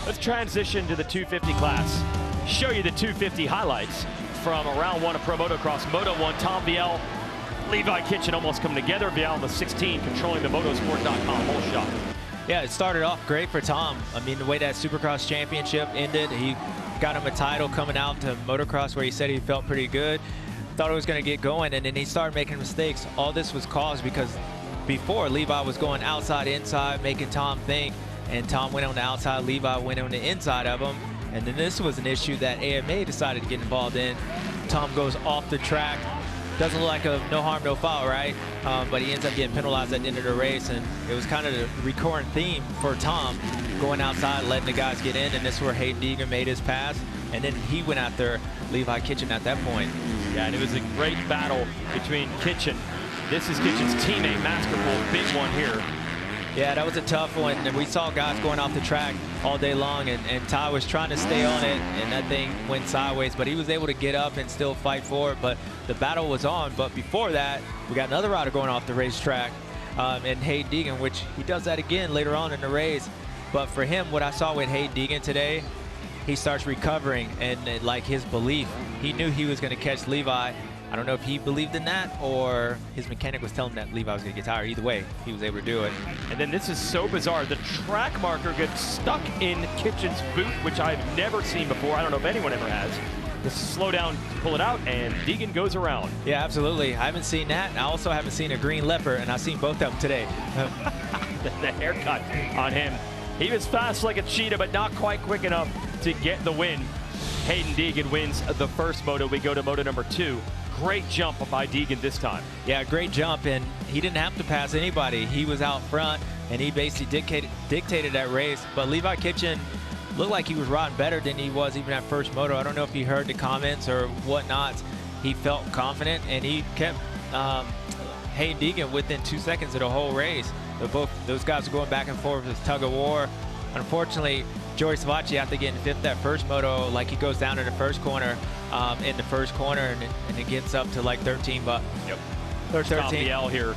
Let's transition to the 250 class. Show you the 250 highlights from round 1 of Pro Motocross. Moto 1, Tom Vial, Levi Kitchen almost coming together. Vial on the 16, controlling the motorsport.com whole shot. Yeah, it started off great for Tom. I mean, the way that Supercross championship ended, he got him a title coming out to Motocross where he said he felt pretty good. Thought it was going to get going, and then he started making mistakes. All this was caused because before, Levi was going outside, inside, making Tom think, and Tom went on the outside, Levi went on the inside of him, and then this was an issue that AMA decided to get involved in. Tom goes off the track. Doesn't look like a no harm, no foul, right? But he ends up getting penalized at the end of the race, and it was kind of the recurring theme for Tom, going outside, letting the guys get in, and this is where Haiden Deegan made his pass, and then he went after Levi Kitchen at that point. Yeah, and it was a great battle between Kitchen. This is Kitchen's teammate, Masterful, big one here. Yeah, that was a tough one, and we saw guys going off the track all day long, and Ty was trying to stay on it, and that thing went sideways, but he was able to get up and still fight for it, but the battle was on. But before that, we got another rider going off the racetrack, and Haiden Deegan, which he does that again later on in the race. But for him, what I saw with Haiden Deegan today, he starts recovering, and like his belief, he knew he was going to catch Levi. I don't know if he believed in that or his mechanic was telling him that Levi was going to get tired. Either way, he was able to do it. And then this is so bizarre. The track marker gets stuck in Kitchen's boot, which I've never seen before. I don't know if anyone ever has. Just slow down to pull it out, and Deegan goes around. Yeah, absolutely. I haven't seen that. I also haven't seen a green leopard, and I've seen both of them today. The haircut on him. He was fast like a cheetah, but not quite quick enough to get the win. Haiden Deegan wins the first moto. We go to moto number 2. Great jump by Deegan this time. Yeah, great jump, and he didn't have to pass anybody. He was out front, and he basically dictated that race. But Levi Kitchen looked like he was riding better than he was even at first moto. I don't know if he heard the comments or whatnot. He felt confident, and he kept Haiden Deegan within 2 seconds of the whole race. Both those guys were going back and forth with tug of war. Unfortunately, Joey Savacci, after getting 5th that first moto, like he goes down in the first corner, and it gets up to like 13, but yep. 13. Tom Vial here.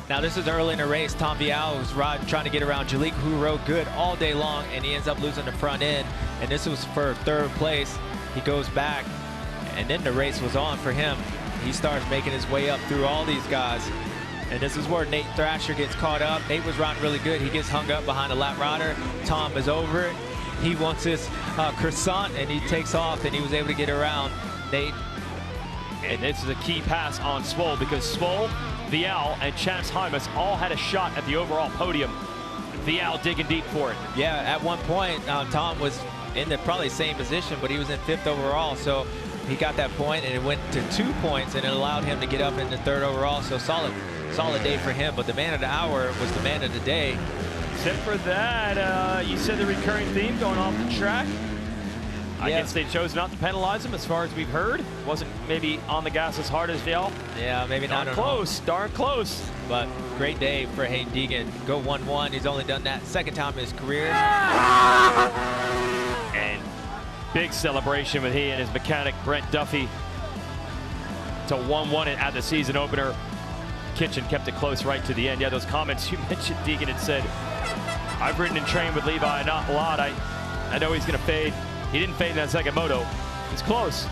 Now this is early in the race. Tom Vial was trying to get around Jalik, who rode good all day long, and he ends up losing the front end. And this was for 3rd place. He goes back, and then the race was on for him. He starts making his way up through all these guys. And this is where Nate Thrasher gets caught up. Nate was riding really good. He gets hung up behind a lap rider. Tom is over it. He wants his croissant, and he takes off, and he was able to get around Nate. And this is a key pass on Swole, because Swole, Vial, and Chance Hymas all had a shot at the overall podium. Vial digging deep for it. Yeah, at one point, Tom was in the probably same position, but he was in 5th overall, so he got that point, and it went to 2 points, and it allowed him to get up into 3rd overall. So solid day for him. But the man of the hour was the man of the day. Except for that, you said the recurring theme going off the track. I guess they chose not to penalize him, as far as we've heard. Wasn't maybe on the gas as hard as Vial. Yeah, maybe not. Darn close, darn close. But great day for Haiden Deegan. Go 1-1. He's only done that 2nd time in his career. And big celebration with he and his mechanic, Brent Duffy, to 1-1 at the season opener. Kitchen kept it close right to the end. Yeah, those comments you mentioned, Deegan had said, I've ridden and trained with Levi not a lot. I know he's going to fade. He didn't fade in that second moto. It's close.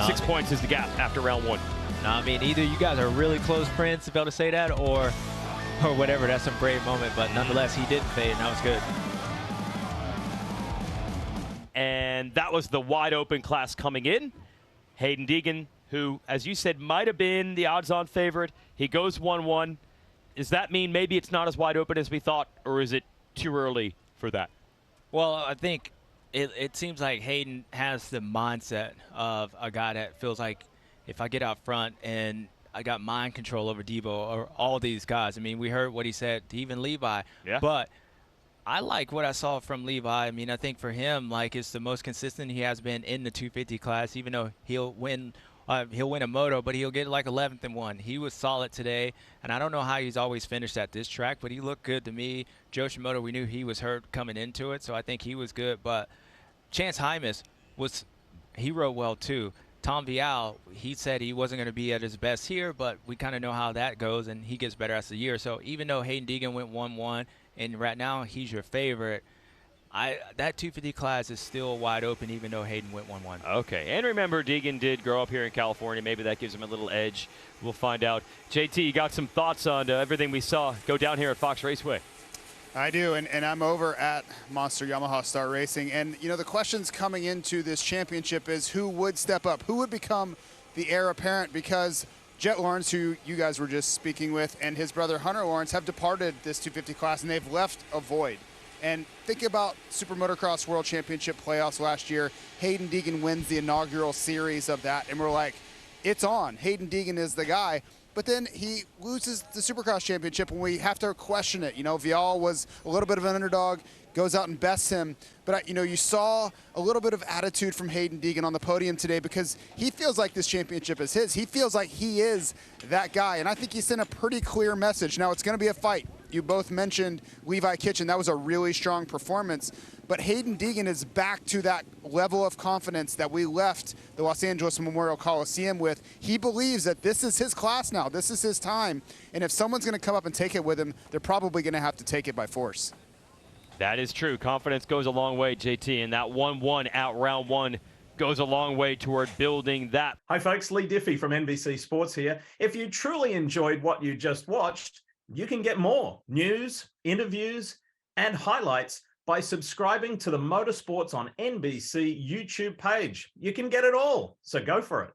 6 points is the gap after round 1. No, I mean, either you guys are really close friends to be able to say that, or whatever. That's some brave moment. But nonetheless, he didn't fade, and that was good. And that was the wide open class coming in. Haiden Deegan, who, as you said, might have been the odds-on favorite. He goes 1-1. Does that mean maybe it's not as wide open as we thought, or is it too early for that? Well, I think it seems like Haiden has the mindset of a guy that feels like if I get out front and I got mind control over Debo or all these guys. I mean, we heard what he said to even Levi. Yeah. But I like what I saw from Levi. I mean, I think for him, like, it's the most consistent he has been in the 250 class, even though he'll win a moto, but he'll get like 11th in one. He was solid today, and I don't know how he's always finished at this track, but he looked good to me. Joe Shimoda, we knew he was hurt coming into it, so I think he was good. But Chance Hymas he rode well too. Tom Vial, he said he wasn't going to be at his best here, but we kind of know how that goes, and he gets better as the year. So even though Haiden Deegan went 1-1, and right now he's your favorite, that 250 class is still wide open, even though Haiden went 1-1. Okay, and remember, Deegan did grow up here in California. Maybe that gives him a little edge. We'll find out. JT, you got some thoughts on everything we saw go down here at Fox Raceway? I do, and I'm over at Monster Yamaha Star Racing. And, you know, the questions coming into this championship is who would step up? Who would become the heir apparent? Because Jet Lawrence, who you guys were just speaking with, and his brother Hunter Lawrence have departed this 250 class, and they've left a void. And think about Super Motocross World Championship playoffs last year. Haiden Deegan wins the inaugural series of that, and we're like, it's on. Haiden Deegan is the guy. But then he loses the Supercross Championship, and we have to question it. You know, Vial was a little bit of an underdog, goes out and bests him. But, you know, you saw a little bit of attitude from Haiden Deegan on the podium today because he feels like this championship is his. He feels like he is that guy, and I think he sent a pretty clear message. Now, it's going to be a fight. You both mentioned Levi Kitchen. That was a really strong performance. But Haiden Deegan is back to that level of confidence that we left the Los Angeles Memorial Coliseum with. He believes that this is his class now. This is his time. And if someone's going to come up and take it with him, they're probably going to have to take it by force. That is true. Confidence goes a long way, JT, and that 1-1 out round one goes a long way toward building that. Hi, folks. Lee Diffie from NBC Sports here. If you truly enjoyed what you just watched, you can get more news, interviews, and highlights by subscribing to the Motorsports on NBC YouTube page. You can get it all, so go for it.